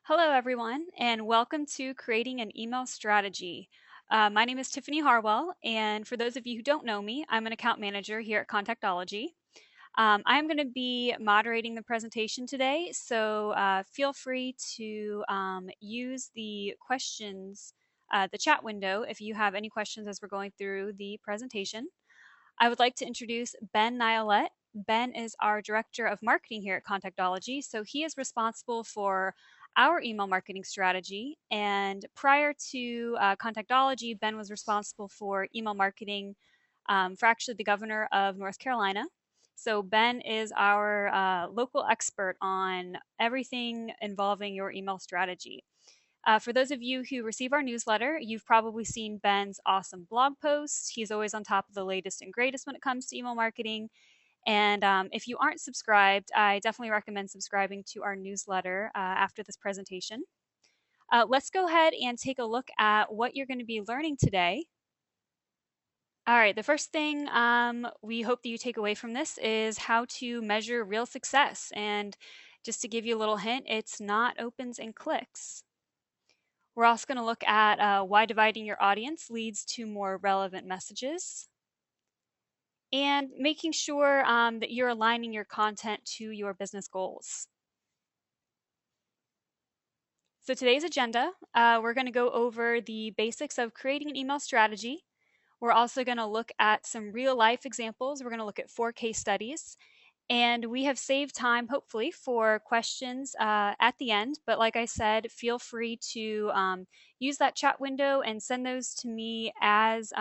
Hello, everyone, and welcome to Creating an Email Strategy. My name is Tiffany Harwell, and for those of you who don't know me, I'm an account manager here at Contactology. I'm going to be moderating the presentation today, so feel free to use the questions, the chat window, if you have any questions as we're going through the presentation. I would like to introduce Ben Niolette. Ben is our Director of Marketing here at Contactology, so he is responsible for our email marketing strategy. And prior to Contactology, Ben was responsible for email marketing for actually the governor of North Carolina. So Ben is our local expert on everything involving your email strategy. For those of you who receive our newsletter, you've probably seen Ben's awesome blog posts. He's always on top of the latest and greatest when it comes to email marketing. And if you aren't subscribed, I definitely recommend subscribing to our newsletter after this presentation. Let's go ahead and take a look at what you're going to be learning today. All right, the first thing we hope that you take away from this is how to measure real success. And just to give you a little hint, it's not opens and clicks. We're also going to look at why dividing your audience leads to more relevant messages and making sure that you're aligning your content to your business goals. So today's agenda, we're going to go over the basics of creating an email strategy. We're also going to look at some real life examples. We're going to look at 4 case studies. And we have saved time, hopefully, for questions at the end. But like I said, feel free to use that chat window and send those to me as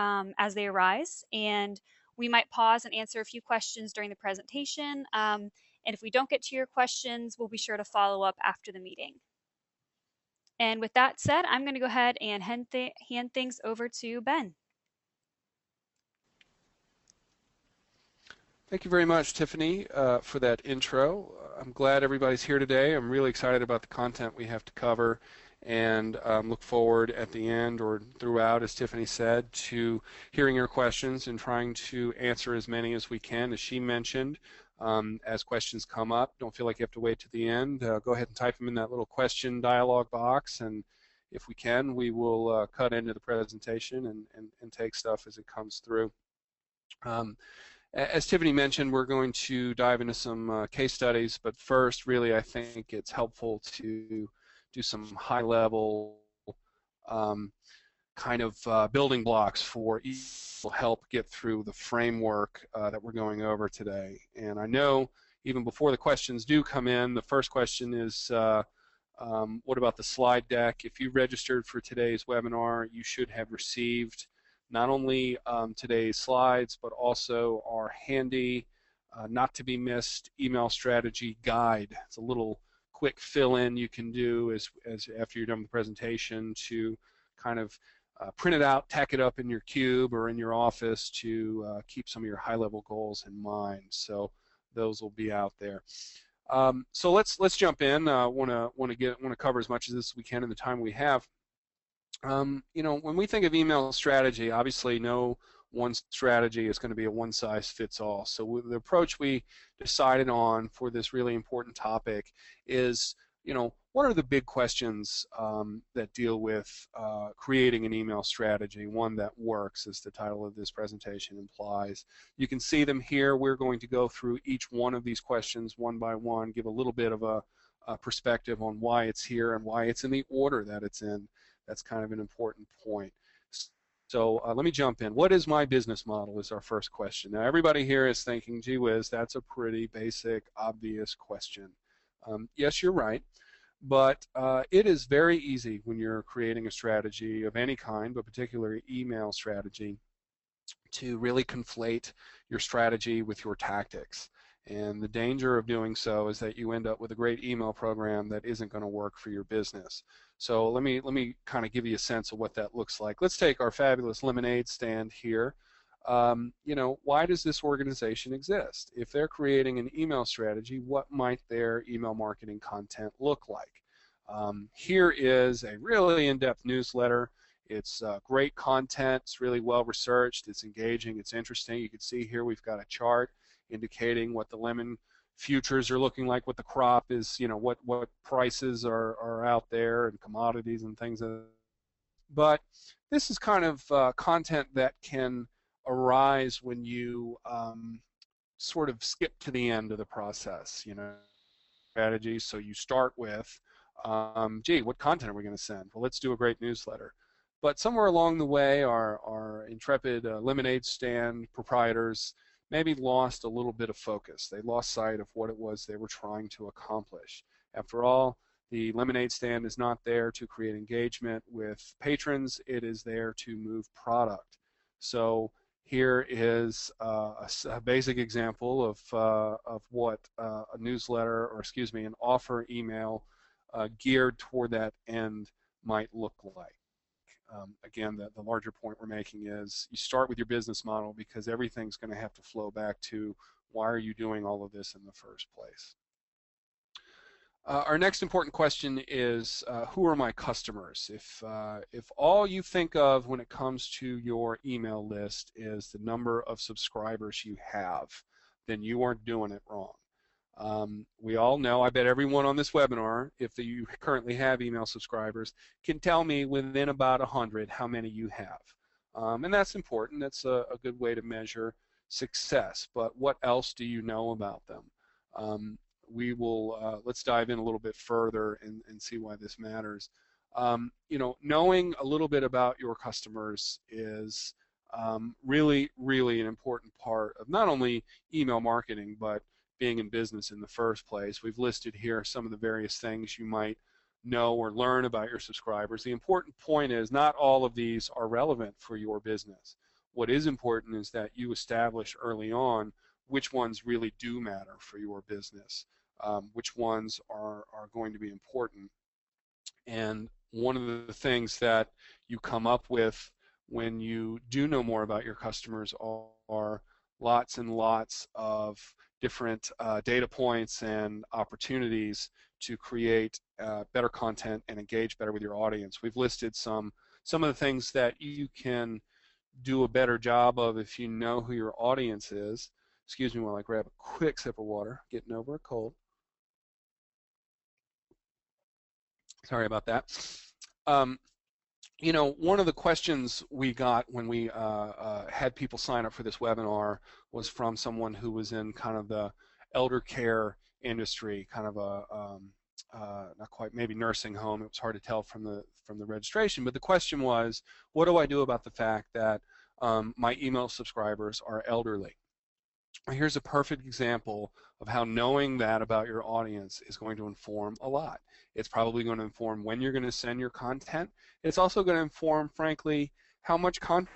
they arise. And we might pause and answer a few questions during the presentation. And if we don't get to your questions, we'll be sure to follow up after the meeting. And with that said, I'm going to go ahead and hand things over to Ben. Thank you very much, Tiffany, for that intro. I'm glad everybody's here today. I'm really excited about the content we have to cover and look forward at the end or throughout, as Tiffany said, to hearing your questions and trying to answer as many as we can. As she mentioned, as questions come up, don't feel like you have to wait to the end. Go ahead and type them in that little question dialog box, and if we can, we will cut into the presentation and take stuff as it comes through. As Tiffany mentioned, we're going to dive into some case studies, but first, really, I think it's helpful to do some high-level kind of building blocks for each will help get through the framework that we're going over today. And I know even before the questions do come in, the first question is, what about the slide deck? If you registered for today's webinar, you should have received not only today's slides, but also our handy, not to be missed email strategy guide. It's a little quick fill-in you can do as after you're done with the presentation to kind of print it out, tack it up in your cube or in your office to keep some of your high-level goals in mind. So those will be out there. So let's jump in. Want to cover as much of this as we can in the time we have. You know, when we think of email strategy, obviously no one strategy is going to be a one-size-fits-all. So the approach we decided on for this really important topic is, you know, what are the big questions that deal with creating an email strategy, one that works, as the title of this presentation implies. You can see them here. We're going to go through each one of these questions one by one, give a little bit of a perspective on why it's here and why it's in the order that it's in. That's kind of an important point. So let me jump in. What is my business model is our first question. Now everybody here is thinking, gee whiz, that's a pretty basic, obvious question. Yes, you're right, but it is very easy when you're creating a strategy of any kind, but particularly email strategy, to really conflate your strategy with your tactics. And the danger of doing so is that you end up with a great email program that isn't going to work for your business. So let me kind of give you a sense of what that looks like. Let's take our fabulous lemonade stand here. You know, why does this organization exist? If they're creating an email strategy, what might their email marketing content look like? Here is a really in-depth newsletter. It's great content. It's really well researched. It's engaging. It's interesting. You can see here we've got a chart indicating what the lemon futures are looking like, what the crop is, what prices are out there, and commodities and things. But this is kind of content that can arise when you sort of skip to the end of the process, strategy. So you start with, gee, what content are we going to send? Well, let's do a great newsletter. But somewhere along the way, our intrepid lemonade stand proprietors maybe lost a little bit of focus. They lost sight of what it was they were trying to accomplish. After all, the lemonade stand is not there to create engagement with patrons. It is there to move product. So here is a basic example of what a newsletter, or excuse me, an offer email geared toward that end might look like. Again, the larger point we're making is you start with your business model, because everything's going to have to flow back to why are you doing all of this in the first place. Our next important question is, who are my customers? If all you think of when it comes to your email list is the number of subscribers you have, then you aren't doing it wrong. We all know, I bet everyone on this webinar, if you currently have email subscribers, can tell me within about 100 how many you have. And that's important. That's a good way to measure success. But what else do you know about them? We will, let's dive in a little bit further and see why this matters. Knowing a little bit about your customers is really, really an important part of not only email marketing, but being in business in the first place. We've listed here some of the various things you might know or learn about your subscribers. The important point is not all of these are relevant for your business. What is important is that you establish early on which ones really do matter for your business, which ones are going to be important. And one of the things that you come up with when you do know more about your customers are lots and lots of different data points and opportunities to create better content and engage better with your audience. We've listed some of the things that you can do a better job of if you know who your audience is. Excuse me while I grab a quick sip of water, getting over a cold. Sorry about that. One of the questions we got when we had people sign up for this webinar was from someone who was in kind of the elder care industry, kind of a not quite, maybe nursing home. It was hard to tell from the registration, but the question was, what do I do about the fact that my email subscribers are elderly? Here's a perfect example of how knowing that about your audience is going to inform a lot. It's probably going to inform when you're going to send your content. It's also going to inform, frankly, how much content.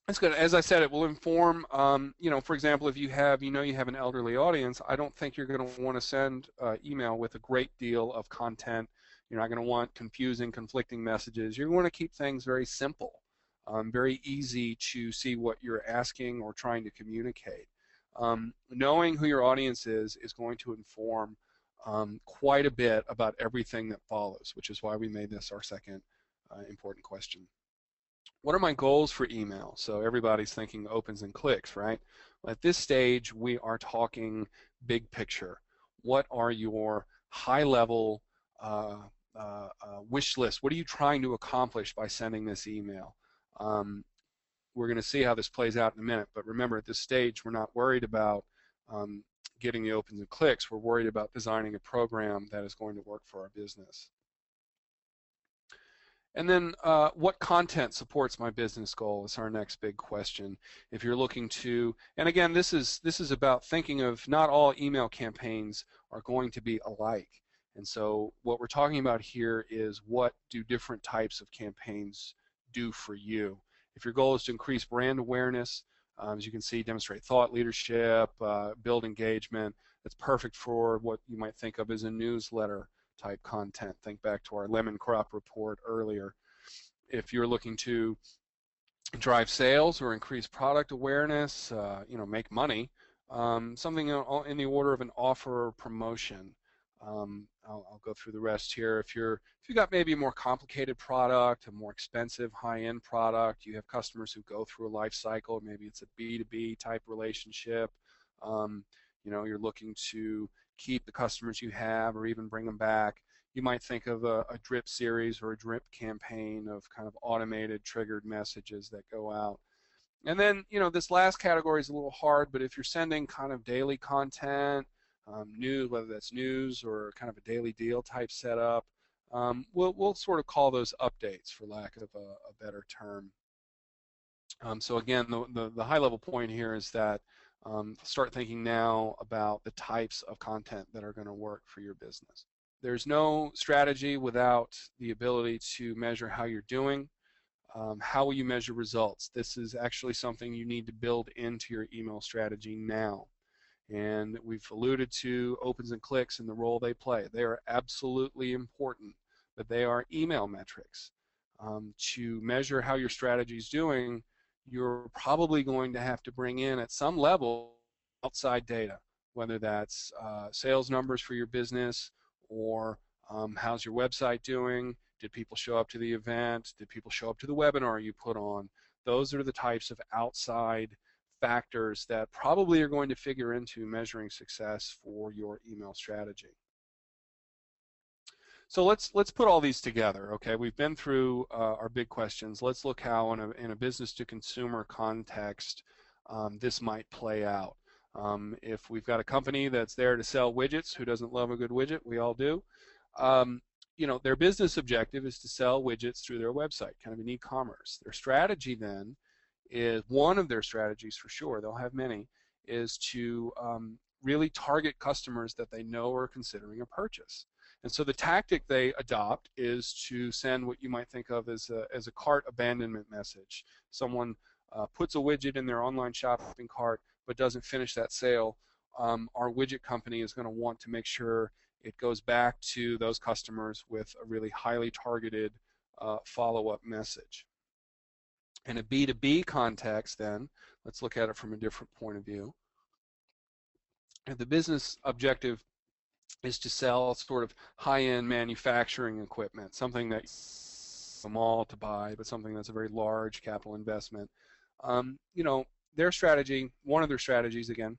It's good. As I said, it will inform, for example, if you have an elderly audience, I don't think you're going to want to send email with a great deal of content. You're not going to want confusing, conflicting messages. You're going to keep things very simple. Very easy to see what you're asking or trying to communicate. Knowing who your audience is going to inform quite a bit about everything that follows, which is why we made this our second important question. What are my goals for email? So everybody's thinking opens and clicks, right? Well, at this stage, we are talking big picture. What are your high-level wish list? What are you trying to accomplish by sending this email? We're going to see how this plays out in a minute, but remember, at this stage, we're not worried about getting the opens and clicks. We're worried about designing a program that is going to work for our business. And then what content supports my business goal is our next big question. If you're looking to, and again, this is about thinking of not all email campaigns are going to be alike. And so what we're talking about here is what do different types of campaigns do for you. If your goal is to increase brand awareness, as you can see, demonstrate thought leadership, build engagement, that's perfect for what you might think of as a newsletter type content. Think back to our lemon crop report earlier. If you're looking to drive sales or increase product awareness, make money, something in the order of an offer or promotion. I'll go through the rest here. If you got maybe a more complicated product, a more expensive high-end product, you have customers who go through a life cycle, maybe it's a B2B type relationship, You're looking to keep the customers you have or even bring them back. You might think of a drip series or a drip campaign of kind of automated triggered messages that go out. And then, this last category is a little hard, but if you're sending kind of daily content, news, whether that's news or kind of a daily deal type setup, we'll sort of call those updates for lack of a better term. So again, the high level point here is that start thinking now about the types of content that are going to work for your business. There's no strategy without the ability to measure how you're doing. How will you measure results? This is actually something you need to build into your email strategy now. And we've alluded to opens and clicks and the role they play. They are absolutely important, but they are email metrics. To measure how your strategy is doing, you're probably going to have to bring in at some level outside data, whether that's sales numbers for your business or how's your website doing? Did people show up to the event? Did people show up to the webinar you put on? Those are the types of outside factors that probably are going to figure into measuring success for your email strategy. So let's put all these together. Okay, we've been through our big questions. Let's look how in a business to consumer context this might play out. If we've got a company that's there to sell widgets, who doesn't love a good widget? We all do. Their business objective is to sell widgets through their website, kind of an e-commerce. Their strategy then is, one of their strategies for sure, they'll have many, is to really target customers that they know are considering a purchase. And so the tactic they adopt is to send what you might think of as a cart abandonment message. Someone puts a widget in their online shopping cart but doesn't finish that sale. Our widget company is going to want to make sure it goes back to those customers with a really highly targeted follow-up message. In a B2B context then, let's look at it from a different point of view. If the business objective is to sell sort of high-end manufacturing equipment, something that a mall to buy, but something that's a very large capital investment. Their strategy, one of their strategies again,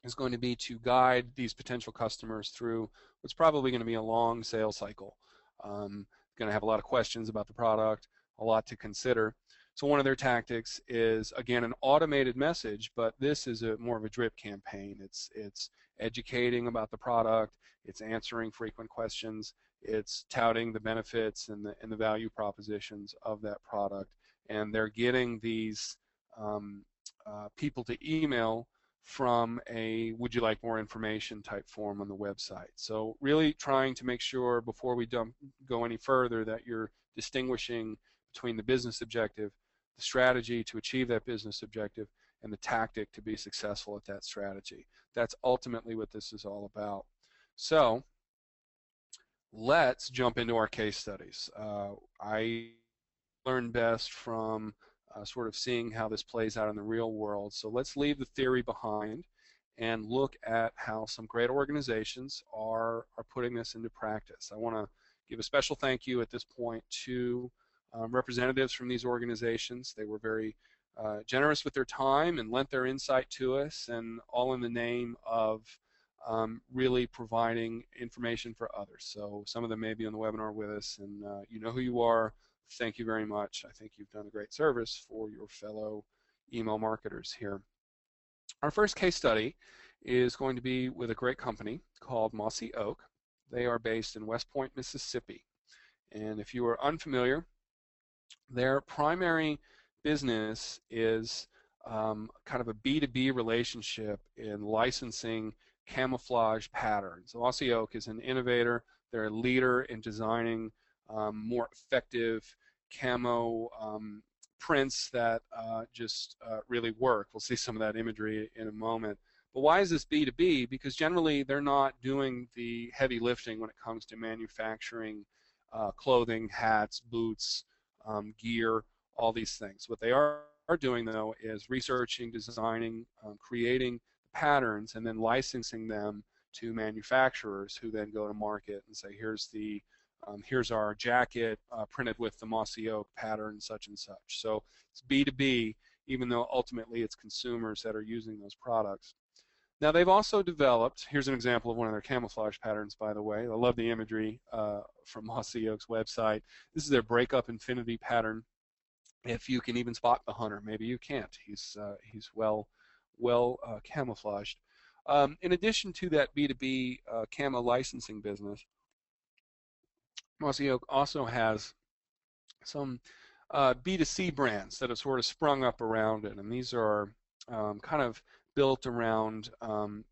is going to be to guide these potential customers through what's probably going to be a long sales cycle. Going to have a lot of questions about the product, a lot to consider. So one of their tactics is, again, an automated message, but this is more of a drip campaign. It's educating about the product, it's answering frequent questions, it's touting the benefits and the value propositions of that product, and they're getting these people to email from a would you like more information type form on the website. So really trying to make sure before we go any further that you're distinguishing between the business objective, the strategy to achieve that business objective, and the tactic to be successful at that strategy. That's ultimately what this is all about. So let's jump into our case studies. I learn best from sort of seeing how this plays out in the real world. So let's leave the theory behind and look at how some great organizations are putting this into practice. I want to give a special thank you at this point to representatives from these organizations. They were very generous with their time and lent their insight to us, and all in the name of really providing information for others. So some of them may be on the webinar with us, and you know who you are. Thank you very much. I think you've done a great service for your fellow email marketers here. Our first case study is going to be with a great company called Mossy Oak. They are based in West Point, Mississippi. And if you are unfamiliar, their primary business is kind of a B2B relationship in licensing camouflage patterns. Mossy Oak is an innovator. They're a leader in designing more effective camo prints that just really work. We'll see some of that imagery in a moment. But why is this B2B? Because generally they're not doing the heavy lifting when it comes to manufacturing clothing, hats, boots, gear, all these things. What they are doing though is researching, designing, creating patterns, and then licensing them to manufacturers who then go to market and say, here's our jacket printed with the Mossy Oak pattern such and such. So it's B2B, even though ultimately it's consumers that are using those products. Now they've also developed, here's an example of one of their camouflage patterns, by the way. I love the imagery from Mossy Oak's website. This is their breakup infinity pattern. If you can even spot the hunter, maybe you can't. He's well camouflaged. In addition to that B2B camo licensing business, Mossy Oak also has some B2C brands that have sort of sprung up around it, and these are kind of built around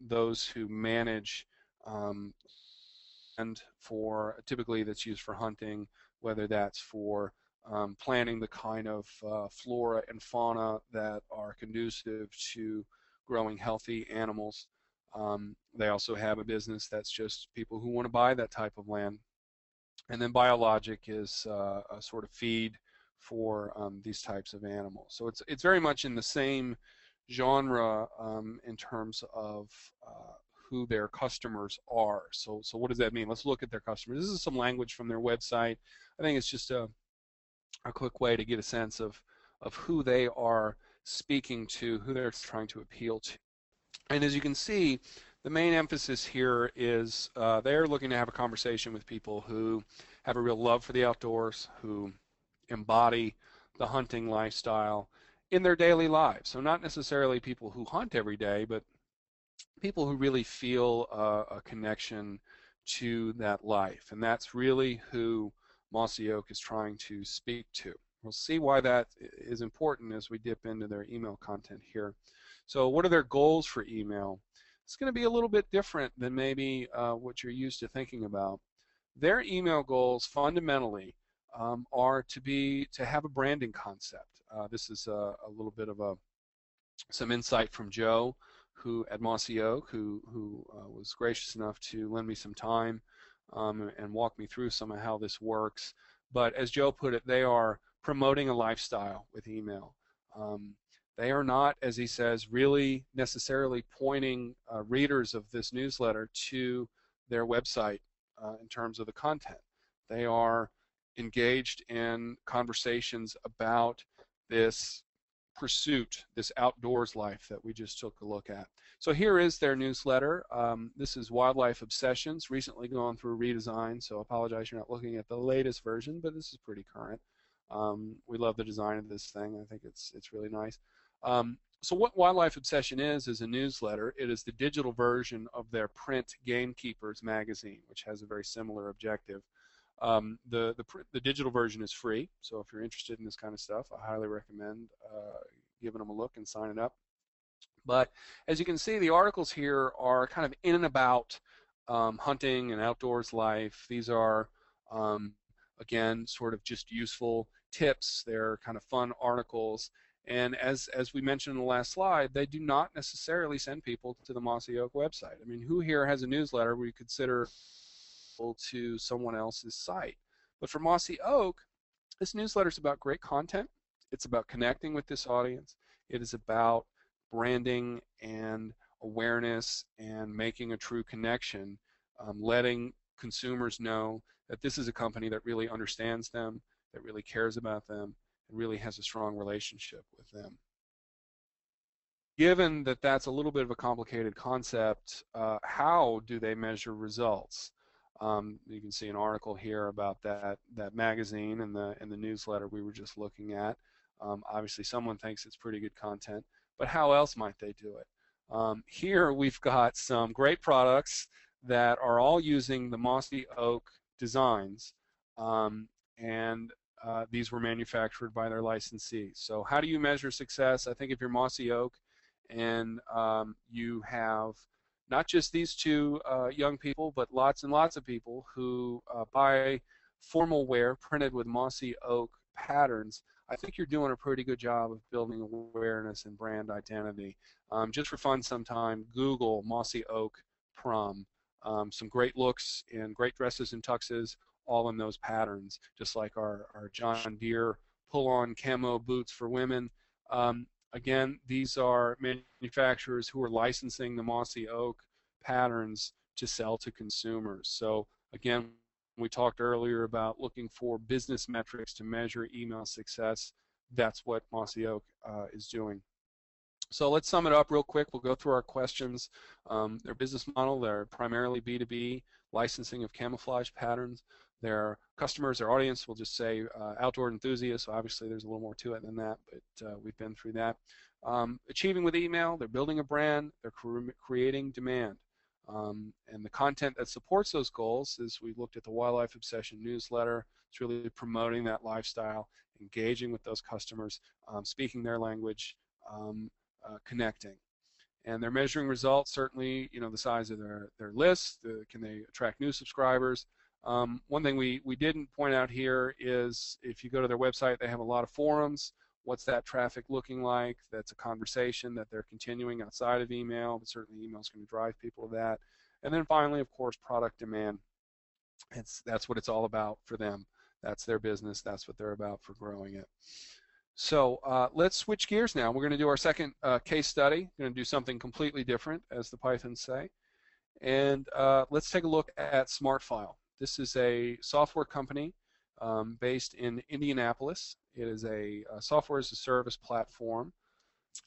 those who manage and for typically that's used for hunting, whether that's for planting the kind of flora and fauna that are conducive to growing healthy animals. They also have a business that's just people who want to buy that type of land. And then biologic is a sort of feed for these types of animals. So it's very much in the same genre in terms of who their customers are. So what does that mean? Let's look at their customers. This is some language from their website. I think it's just a quick way to get a sense of who they are speaking to, who they're trying to appeal to. And as you can see, the main emphasis here is they're looking to have a conversation with people who have a real love for the outdoors, who embody the hunting lifestyle in their daily lives. So not necessarily people who hunt every day, but people who really feel a connection to that life. And that's really who Mossy Oak is trying to speak to. We'll see why that is important as we dip into their email content here. So what are their goals for email? It's going to be a little bit different than maybe what you're used to thinking about. Their email goals fundamentally are to have a branding concept. This is a little bit of some insight from Joe, who at Mossy Oak, who was gracious enough to lend me some time and walk me through some of how this works. But as Joe put it, they are promoting a lifestyle with email. They are not, as he says, really necessarily pointing readers of this newsletter to their website in terms of the content. They are engaged in conversations about this pursuit, this outdoors life that we just took a look at. So here is their newsletter. This is Wildlife Obsessions, recently gone through a redesign, so I apologize you're not looking at the latest version, but this is pretty current. We love the design of this thing. I think it's really nice. So what Wildlife Obsession is a newsletter. It is the digital version of their print Gamekeepers magazine, which has a very similar objective. The digital version is free, so if you're interested in this kind of stuff, I highly recommend giving them a look and signing up. But as you can see, the articles here are kind of in and about hunting and outdoors life. These are, again, sort of just useful tips. They're kind of fun articles. And as we mentioned in the last slide, they do not necessarily send people to the Mossy Oak website. I mean, who here has a newsletter where you consider to someone else's site? But for Mossy Oak, this newsletter is about great content. It's about connecting with this audience. It is about branding and awareness and making a true connection, letting consumers know that this is a company that really understands them, that really cares about them, and really has a strong relationship with them. Given that that's a little bit of a complicated concept, how do they measure results? You can see an article here about that magazine and the newsletter we were just looking at. Obviously, someone thinks it's pretty good content, but how else might they do it? Here we've got some great products that are all using the Mossy Oak designs, and these were manufactured by their licensees. So how do you measure success? I think if you're Mossy Oak and you have not just these two young people, but lots and lots of people who buy formal wear printed with Mossy Oak patterns, I think you're doing a pretty good job of building awareness and brand identity. Just for fun sometime, Google Mossy Oak prom. Some great looks and great dresses and tuxes, all in those patterns, just like our John Deere pull-on camo boots for women. Again, these are manufacturers who are licensing the Mossy Oak patterns to sell to consumers. So again, we talked earlier about looking for business metrics to measure email success. That's what Mossy Oak is doing. So let's sum it up real quick. We'll go through our questions. Their business model, they're primarily B2B, licensing of camouflage patterns. Their customers, their audience, we'll just say outdoor enthusiasts. So obviously there's a little more to it than that, but we've been through that. Achieving with email, they're building a brand, they're creating demand. And the content that supports those goals is we looked at the Wildlife Obsession newsletter. It's really promoting that lifestyle, engaging with those customers, speaking their language, connecting. And they're measuring results, certainly, the size of their list, can they attract new subscribers. One thing we didn't point out here is if you go to their website, they have a lot of forums. What's that traffic looking like? That's a conversation that they're continuing outside of email, but certainly email is going to drive people to that. And then finally, of course, product demand. That's what it's all about for them. That's their business. That's what they're about for growing it. So let's switch gears now. We're going to do our second case study. We're going to do something completely different, as the Pythons say. And let's take a look at SmartFile. This is a software company based in Indianapolis. It is a software as a service platform.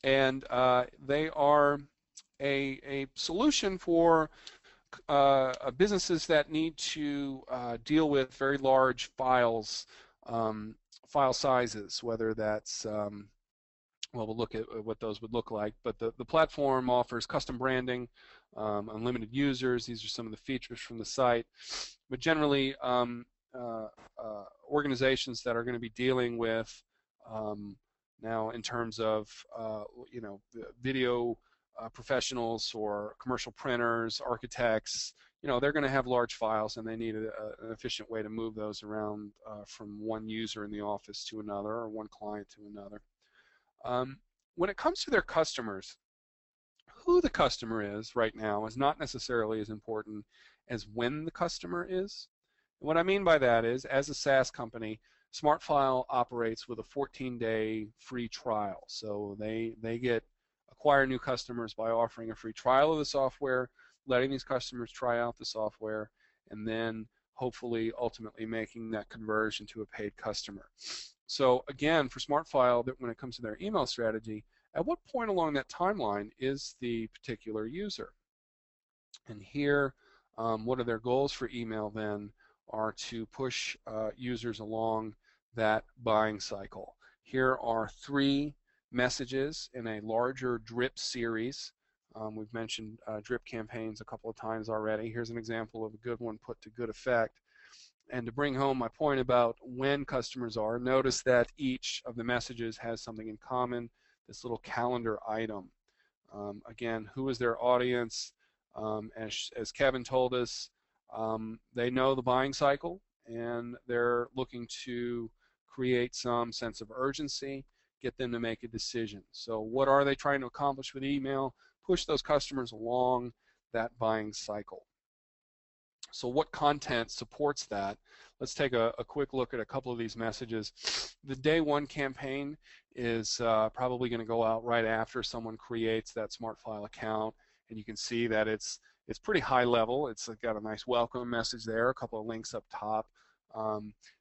And they are a solution for businesses that need to deal with very large files, file sizes, whether that's, well, we'll look at what those would look like, but the platform offers custom branding, unlimited users. These are some of the features from the site. But generally, organizations that are going to be dealing with now in terms of, video professionals or commercial printers, architects, they're going to have large files and they need an efficient way to move those around from one user in the office to another or one client to another. When it comes to their customers, who the customer is right now is not necessarily as important as when the customer is. And what I mean by that is, as a SaaS company, SmartFile operates with a 14-day free trial. So they acquire new customers by offering a free trial of the software, letting these customers try out the software, and then hopefully ultimately making that conversion to a paid customer. So again, for SmartFile, when it comes to their email strategy, at what point along that timeline is the particular user? And here, what are their goals for email then are to push users along that buying cycle. Here are 3 messages in a larger drip series. We've mentioned drip campaigns a couple of times already. Here's an example of a good one put to good effect. And to bring home my point about when customers are, notice that each of the messages has something in common, this little calendar item. Again, who is their audience? As Kevin told us, they know the buying cycle and they're looking to create some sense of urgency, get them to make a decision. So what are they trying to accomplish with email? Push those customers along that buying cycle. So what content supports that? Let's take a quick look at a couple of these messages. The day 1 campaign is probably going to go out right after someone creates that SmartFile account, and you can see that it's pretty high level. It's got a nice welcome message there, a couple of links up top.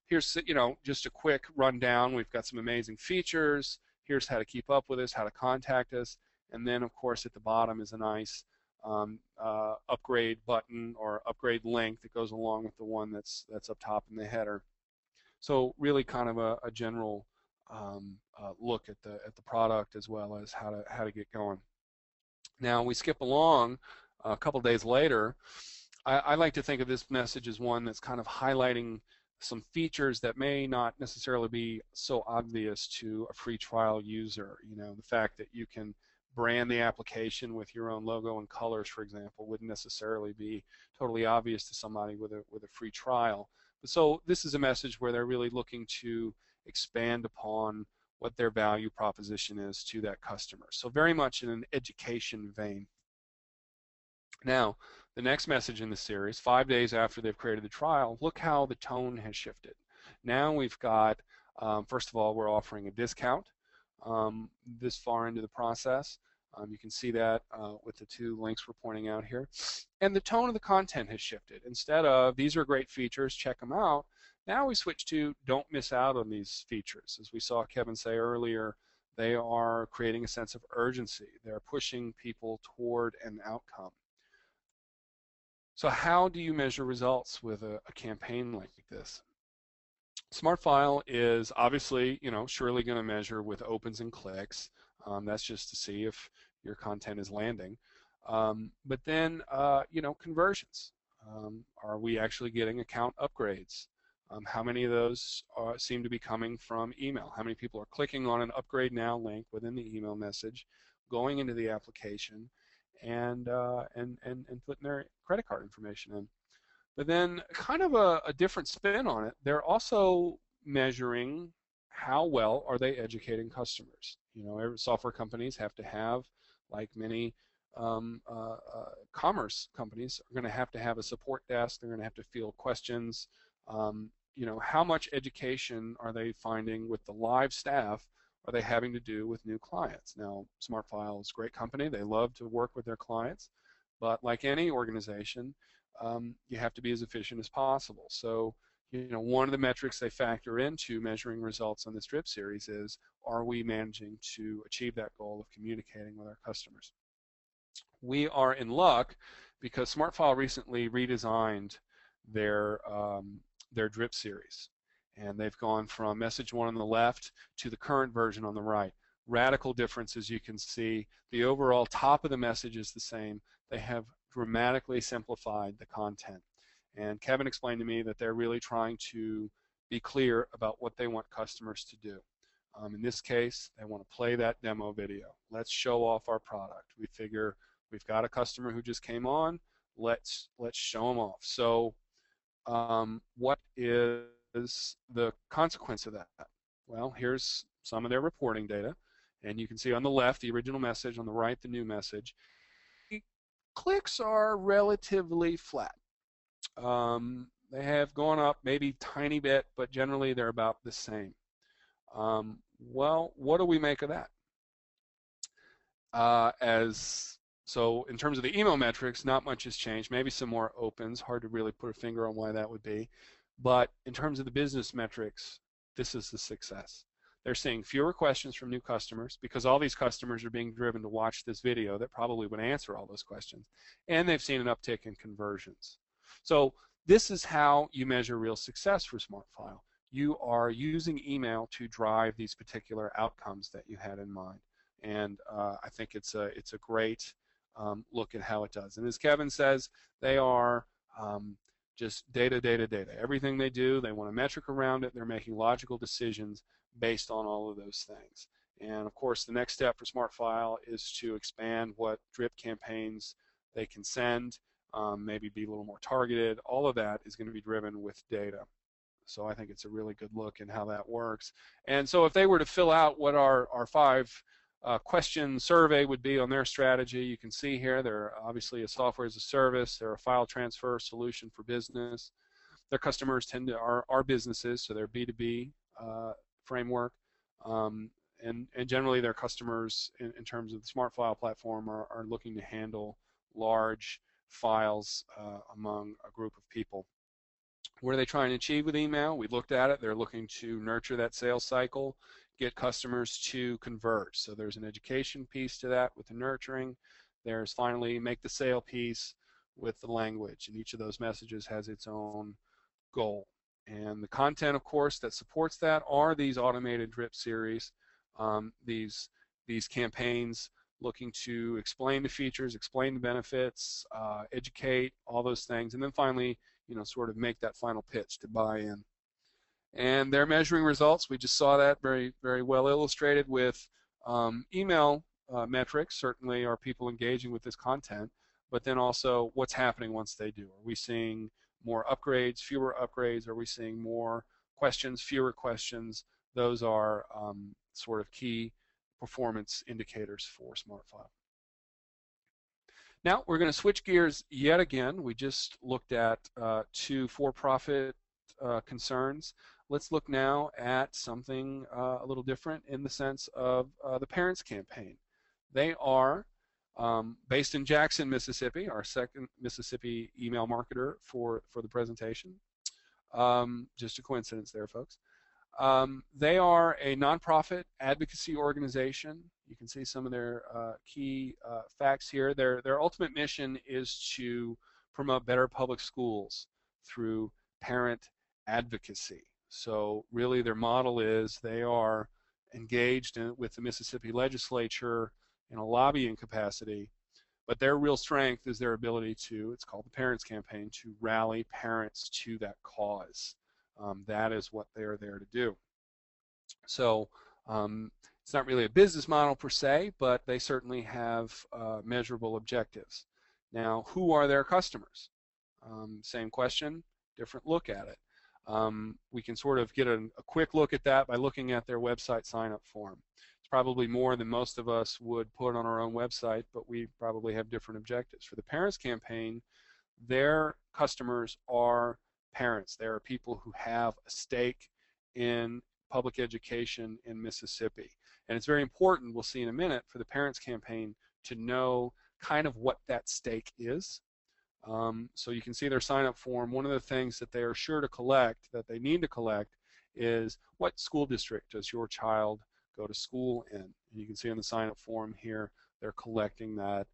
Here's just a quick rundown. We've got some amazing features. Here's how to keep up with us, how to contact us, and then of course at the bottom is a nice upgrade button or upgrade link that goes along with the one that's up top in the header. So really kind of a general look at the product as well as how to get going. Now we skip along a couple days later. I like to think of this message as one that's kind of highlighting some features that may not necessarily be so obvious to a free trial user. The fact that you can brand the application with your own logo and colors, for example, wouldn't necessarily be totally obvious to somebody with a free trial. So this is a message where they're really looking to expand upon what their value proposition is to that customer. So very much in an education vein. Now, the next message in the series, 5 days after they've created the trial, look how the tone has shifted. Now we've got, first of all, we're offering a discount this far into the process. You can see that with the 2 links we're pointing out here. And the tone of the content has shifted. Instead of, these are great features, check them out, now we switch to, don't miss out on these features. As we saw Kevin say earlier, They are creating a sense of urgency. They're pushing people toward an outcome. So how do you measure results with a campaign like this? SmartFile is obviously, surely going to measure with opens and clicks. That's just to see if your content is landing. But then, conversions. Are we actually getting account upgrades? How many of those seem to be coming from email? How many people are clicking on an upgrade now link within the email message, going into the application, and putting their credit card information in? But then kind of a different spin on it, they're also measuring how well are they educating customers. Software companies have to have, like many commerce companies, are going to have a support desk. They're going to have to field questions. How much education are they finding with the live staff are they having to do with new clients? Now, SmartFile is a great company. They love to work with their clients. But like any organization, you have to be as efficient as possible. So, one of the metrics they factor into measuring results on this drip series is, are we managing to achieve that goal of communicating with our customers? We are in luck because SmartFile recently redesigned their drip series. And they've gone from message 1 on the left to the current version on the right. Radical difference, as you can see. The overall top of the message is the same. They have dramatically simplified the content. And Kevin explained to me that they're really trying to be clear about what they want customers to do. In this case, they want to play that demo video. Let's show off our product. We figure we've got a customer who just came on. Let's show them off. So what is the consequence of that? Well, here's some of their reporting data. And you can see on the left the original message, on the right the new message. Clicks are relatively flat. They have gone up maybe a tiny bit, but generally they're about the same. Well, what do we make of that? So in terms of the email metrics, not much has changed. Maybe some more opens. Hard to really put a finger on why that would be. But in terms of the business metrics, this is the success. They're seeing fewer questions from new customers because all these customers are being driven to watch this video that probably would answer all those questions. And they've seen an uptick in conversions. So this is how you measure real success for SmartFile. You are using email to drive these particular outcomes that you had in mind. And I think it's a great look at how it does. And as Kevin says, they are just data. Everything they do, they want a metric around it. They're making logical decisions based on all of those things. And of course, the next step for SmartFile is to expand what drip campaigns they can send, maybe be a little more targeted. All of that is going to be driven with data. So I think it's a really good look in how that works. And so if they were to fill out what our 5 question survey would be on their strategy, you can see here they're obviously a software as a service. They're a file transfer solution for business. Their customers are businesses, so they're B2B framework. And generally their customers in terms of the SmartFile platform are looking to handle large files among a group of people. What are they trying to achieve with email? We looked at it. They're looking to nurture that sales cycle, get customers to convert. So there's an education piece to that with the nurturing. There's finally make the sale piece with the language, and each of those messages has its own goal. And the content, of course, that supports that are these automated drip series, these campaigns looking to explain the features, explain the benefits, educate, all those things, and then finally, sort of make that final pitch to buy in. And they're measuring results. We just saw that very, very well illustrated with email metrics. Certainly, are people engaging with this content? But then also, what's happening once they do? Are we seeing more upgrades, fewer upgrades? Are we seeing more questions, fewer questions? Those are sort of key performance indicators for SmartFile. Now we're going to switch gears yet again. We just looked at 2 for-profit concerns. Let's look now at something a little different in the sense of the Parents Campaign. They are based in Jackson, Mississippi, our second Mississippi email marketer for the presentation. Just a coincidence there, folks. They are a nonprofit advocacy organization. You can see some of their key facts here. Their ultimate mission is to promote better public schools through parent advocacy. So really their model is they are engaged with the Mississippi legislature in a lobbying capacity, but their real strength is their ability to, it's called the Parents Campaign, to rally parents to that cause. That is what they're there to do. So it's not really a business model per se, but they certainly have measurable objectives. Now, who are their customers? Same question, different look at it. We can sort of get a quick look at that by looking at their website sign-up form. It's probably more than most of us would put on our own website, but we probably have different objectives. For the Parents Campaign, their customers are parents. They are people who have a stake in public education in Mississippi. And it's very important, we'll see in a minute, for the Parents Campaign to know kind of what that stake is. So you can see their sign-up form. One of the things that they are sure to collect, that they need to collect, is what school district does your child go to school in? And you can see on the sign-up form here, they're collecting that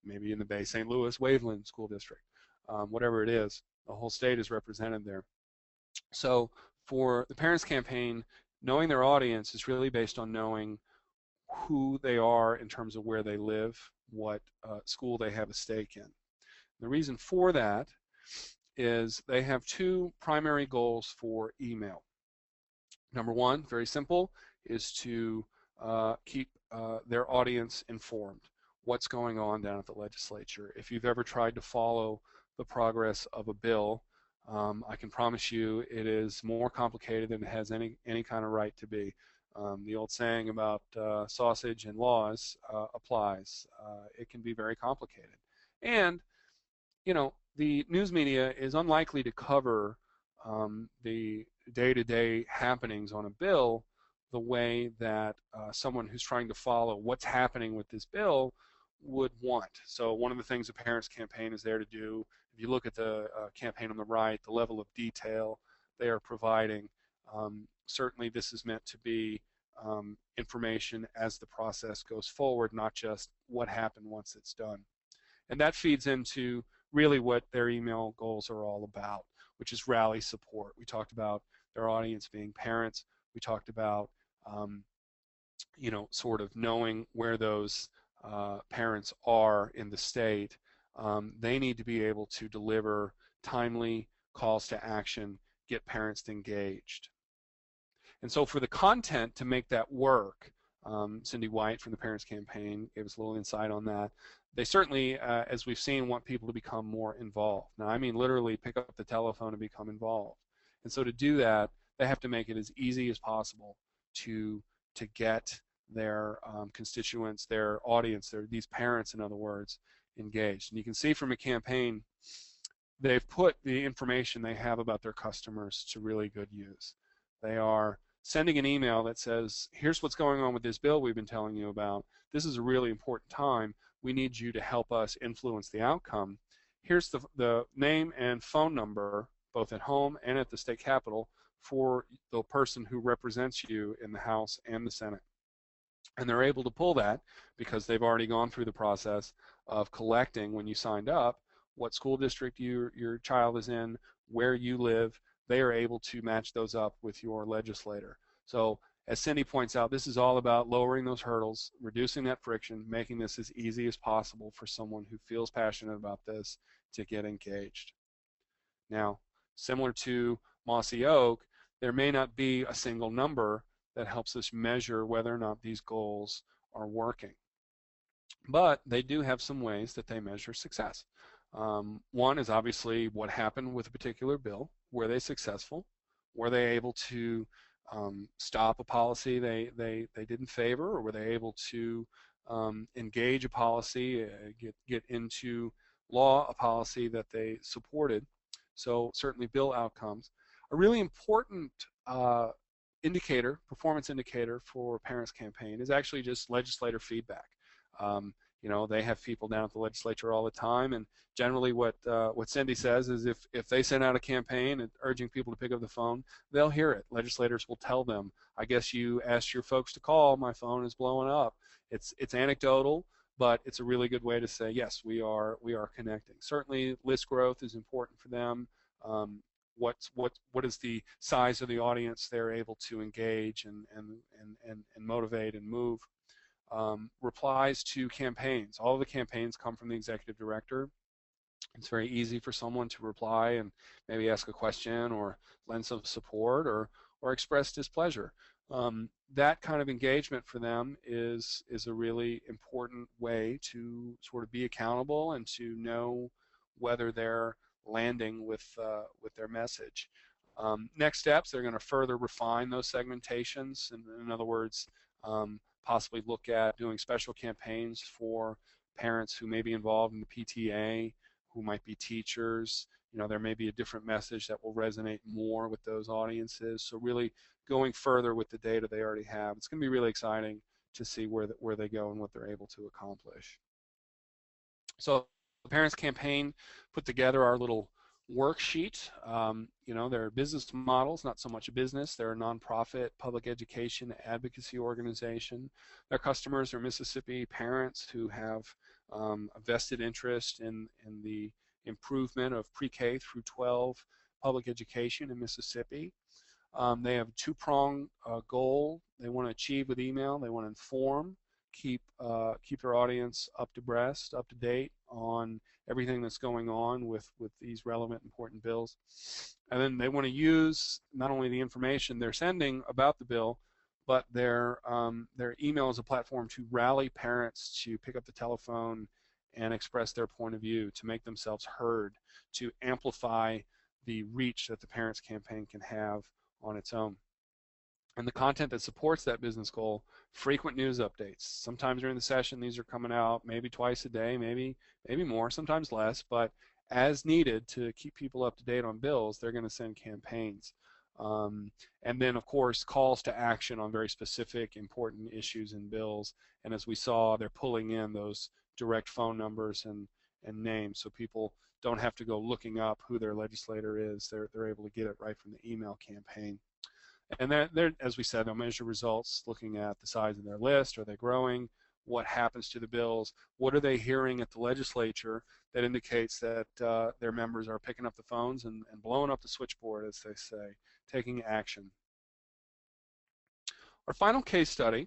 maybe in the Bay St. Louis, Waveland School District, whatever it is. The whole state is represented there. So for the Parents Campaign, knowing their audience is really based on knowing who they are in terms of where they live, what school they have a stake in. The reason for that is they have two primary goals for email. Number one, very simple, is to keep their audience informed. What's going on down at the legislature? If you've ever tried to follow the progress of a bill, I can promise you it is more complicated than it has any kind of right to be. The old saying about sausage and laws applies. It can be very complicated. And, you know, the news media is unlikely to cover the day-to-day happenings on a bill the way that someone who's trying to follow what's happening with this bill would want. So one of the things the Parents Campaign is there to do, if you look at the campaign on the right, the level of detail they are providing, certainly this is meant to be information as the process goes forward, not just what happened once it's done. And that feeds into really what their email goals are all about, which is rally support. We talked about their audience being parents. We talked about you know, sort of knowing where those parents are in the state. They need to be able to deliver timely calls to action, get parents engaged. And so for the content to make that work, Cindy White from the Parents Campaign gave us a little insight on that. They certainly, as we've seen, want people to become more involved. Now, I mean literally pick up the telephone and become involved. And so to do that, they have to make it as easy as possible to get their constituents, their audience, these parents, in other words, engaged. And you can see from a campaign, they've put the information they have about their customers to really good use. They are sending an email that says, here's what's going on with this bill we've been telling you about. This is a really important time. We need you to help us influence the outcome. Here's the name and phone number, both at home and at the state capitol, for the person who represents you in the House and the Senate. And they're able to pull that because they've already gone through the process of collecting, when you signed up, what school district your child is in, where you live. They are able to match those up with your legislator. So as Cindy points out, this is all about lowering those hurdles, reducing that friction, making this as easy as possible for someone who feels passionate about this to get engaged. Now, similar to Mossy Oak, there may not be a single number that helps us measure whether or not these goals are working. But they do have some ways that they measure success. One is obviously what happened with a particular bill. Were they successful? Were they able to stop a policy they didn't favor, or were they able to engage a policy, get into law a policy that they supported? So certainly bill outcomes. A really important indicator, performance indicator for Parents Campaign is actually just legislator feedback. They have people down at the legislature all the time, and generally what Cindy says is if they send out a campaign urging people to pick up the phone, they'll hear it. Legislators will tell them, I guess you asked your folks to call, my phone is blowing up. It's anecdotal, but it's a really good way to say, yes, we are connecting. Certainly list growth is important for them. Um, what is the size of the audience they're able to engage and motivate and move. Replies to campaigns. All of the campaigns come from the executive director. It's very easy for someone to reply and maybe ask a question or lend some support or express displeasure. That kind of engagement for them is a really important way to sort of be accountable and to know whether they're landing with their message. Next steps, they're going to further refine those segmentations. In other words, possibly look at doing special campaigns for parents who may be involved in the PTA, who might be teachers. There may be a different message that will resonate more with those audiences. So really going further with the data they already have. It's going to be really exciting to see where they go and what they're able to accomplish. So the Parents Campaign put together our little worksheet. They're business models, not so much a business. They're a nonprofit public education advocacy organization. Their customers are Mississippi parents who have a vested interest in the improvement of pre-K through 12 public education in Mississippi. They have a two-pronged goal they want to achieve with email. They want to inform, keep their audience up to date on everything that's going on with these relevant, important bills. And then they want to use not only the information they're sending about the bill, but their email as a platform to rally parents to pick up the telephone and express their point of view, to make themselves heard, to amplify the reach that the Parents Campaign can have on its own. And the content that supports that business goal, frequent news updates. Sometimes during the session, these are coming out maybe twice a day, maybe more, sometimes less, but as needed to keep people up to date on bills, they're going to send campaigns. And then, of course, calls to action on very specific, important issues in bills. And as we saw, they're pulling in those direct phone numbers and names, so people don't have to go looking up who their legislator is. They're able to get it right from the email campaign. And they're, as we said, they'll measure results looking at the size of their list. Are they growing? What happens to the bills? What are they hearing at the legislature that indicates that their members are picking up the phones and blowing up the switchboard, as they say, taking action? Our final case study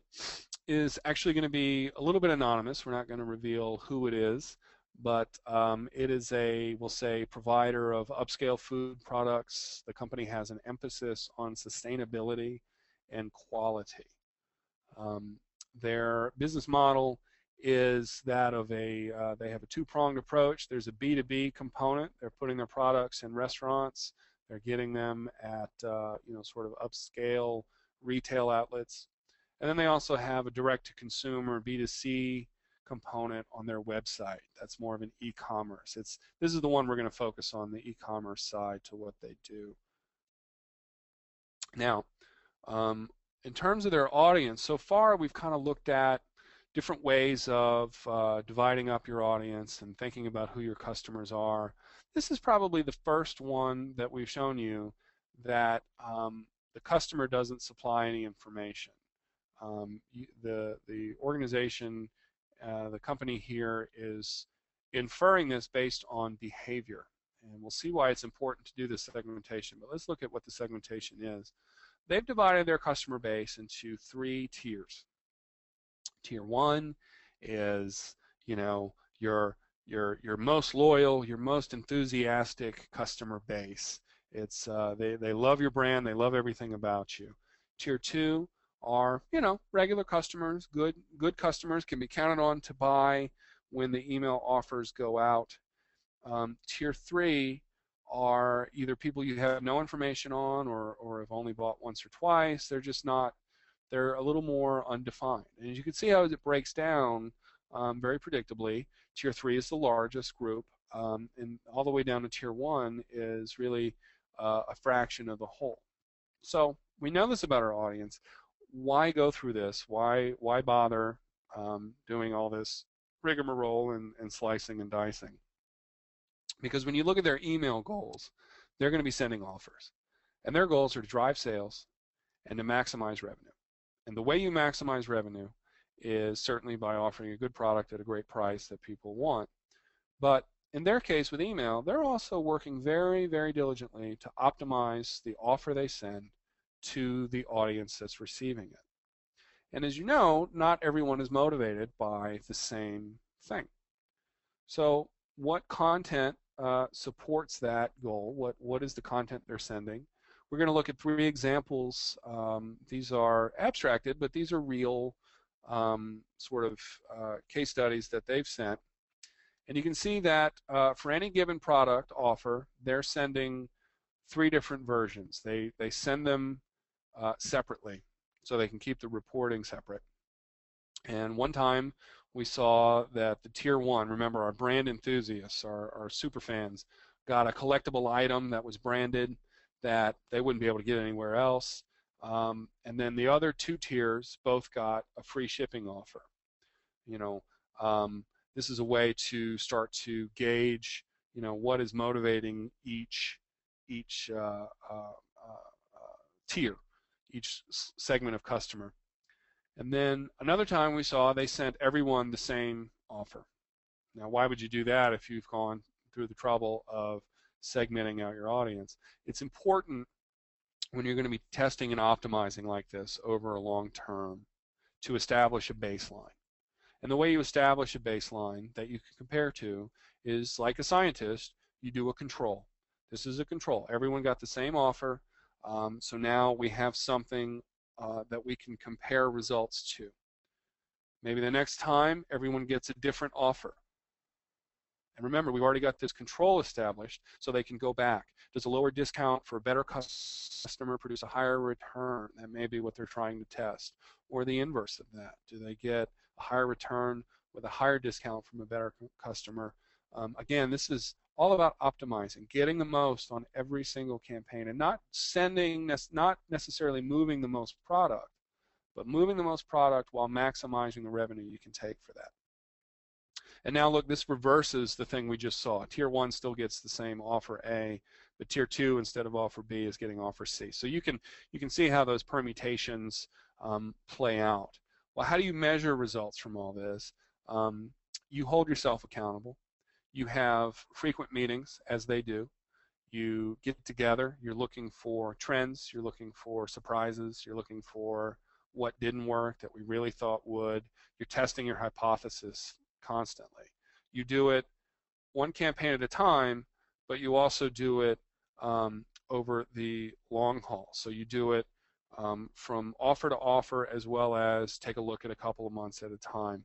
is actually going to be a little bit anonymous. We're not going to reveal who it is, but it is we'll say, provider of upscale food products. The company has an emphasis on sustainability and quality. Their business model is that of they have a two-pronged approach. There's a B2B component. They're putting their products in restaurants. They're getting them at sort of upscale retail outlets. And then they also have a direct-to-consumer B2C component on their website. That's more of an e-commerce. This is the one we're going to focus on, the e-commerce side to what they do. Now, in terms of their audience, so far we've kind of looked at different ways of dividing up your audience and thinking about who your customers are. This is probably the first one that we've shown you that the customer doesn't supply any information. The organization, the company here is inferring this based on behavior. And we'll see why it's important to do this segmentation, but let's look at what the segmentation is. They've divided their customer base into 3 tiers. Tier 1 is, your most loyal, your most enthusiastic customer base. It's they love your brand, they love everything about you. Tier 2 are, regular customers, good customers, can be counted on to buy when the email offers go out. Tier 3 are either people you have no information on or have only bought once or twice. They're just not, they're a little more undefined. And as you can see how it breaks down very predictably, Tier 3 is the largest group, and all the way down to Tier 1 is really a fraction of the whole. So we know this about our audience. Why go through this? Why bother doing all this rigmarole and slicing and dicing. Because when you look at their email goals, they're going to be sending offers. And their goals are to drive sales and to maximize revenue. And the way you maximize revenue is certainly by offering a good product at a great price that people want. But in their case with email, they're also working very, very diligently to optimize the offer they send to the audience that's receiving it. And as you know, not everyone is motivated by the same thing. So what content supports that goal? What is the content they're sending? We're going to look at 3 examples. These are abstracted, but these are real sort of case studies that they've sent. And you can see that for any given product offer, they're sending 3 different versions. They send them separately so they can keep the reporting separate. And one time we saw that the tier 1, remember our brand enthusiasts, our super fans, got a collectible item that was branded that they wouldn't be able to get anywhere else. And then the other 2 tiers both got a free shipping offer. You know, this is a way to start to gauge, you know, what is motivating each tier, each segment of customer. And then another time we saw they sent everyone the same offer. Now, why would you do that if you've gone through the trouble of segmenting out your audience? It's important when you're going to be testing and optimizing like this over a long term to establish a baseline. And the way you establish a baseline that you can compare to is, like a scientist, you do a control. This is a control. Everyone got the same offer, so now we have something that we can compare results to. Maybe the next time everyone gets a different offer. And remember, we've already got this control established, so they can go back. Does a lower discount for a better customer produce a higher return? That may be what they're trying to test. Or the inverse of that. Do they get a higher return with a higher discount from a better customer? Again, this is all about optimizing, getting the most on every single campaign, and not necessarily moving the most product, but moving the most product while maximizing the revenue you can take for that. And now look, this reverses the thing we just saw. Tier 1 still gets the same offer A, but Tier 2 instead of offer B is getting offer C. So you can see how those permutations play out. Well, how do you measure results from all this? You hold yourself accountable. You have frequent meetings, as they do. You get together. You're looking for trends. You're looking for surprises. You're looking for what didn't work that we really thought would. You're testing your hypothesis constantly. You do it one campaign at a time, but you also do it over the long haul. So you do it from offer to offer, as well as take a look at a couple of months at a time.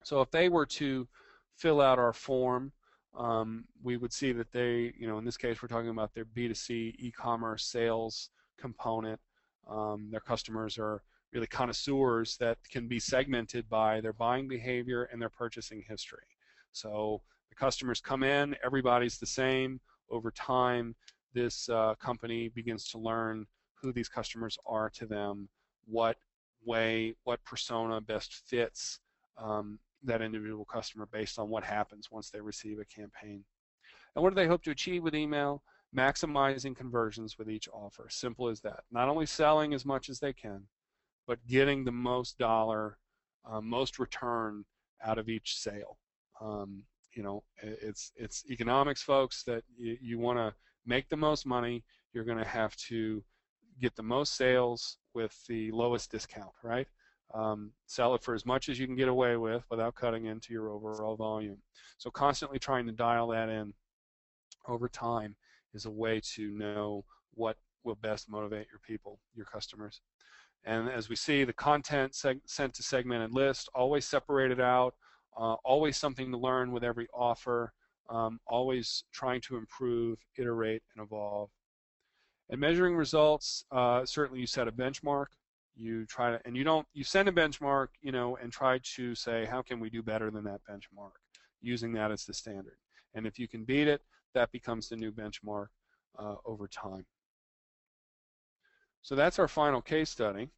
So if they were to fill out our form, we would see that they, in this case, we're talking about their B2C e-commerce sales component. Their customers are really connoisseurs that can be segmented by their buying behavior and their purchasing history. So the customers come in, everybody's the same. Over time, this company begins to learn who these customers are to them, what persona best fits that individual customer based on what happens once they receive a campaign. And what do they hope to achieve with email? Maximizing conversions with each offer. Simple as that. Not only selling as much as they can, but getting the most dollar, most return out of each sale. It's economics, folks, that you want to make the most money. You're going to have to get the most sales with the lowest discount, right? Sell it for as much as you can get away with without cutting into your overall volume. So constantly trying to dial that in over time is a way to know what will best motivate your people, your customers. And as we see, the content sent to segmented list, always separated out, always something to learn with every offer, always trying to improve, iterate, and evolve. And measuring results, certainly you set a benchmark. You try to, and you send a benchmark, and try to say, how can we do better than that benchmark, using that as the standard. And if you can beat it, that becomes the new benchmark over time. So that's our final case study.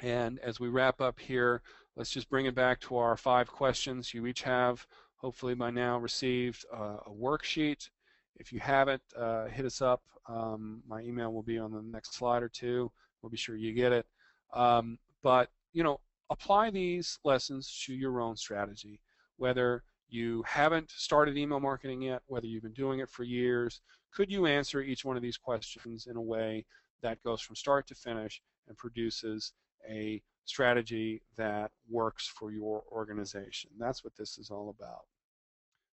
And as we wrap up here, let's just bring it back to our 5 questions. You each have, hopefully by now, received a worksheet. If you haven't, hit us up. My email will be on the next slide or two. We'll be sure you get it. But apply these lessons to your own strategy. Whether you haven't started email marketing yet, whether you've been doing it for years, could you answer each one of these questions in a way that goes from start to finish and produces a strategy that works for your organization? That's what this is all about.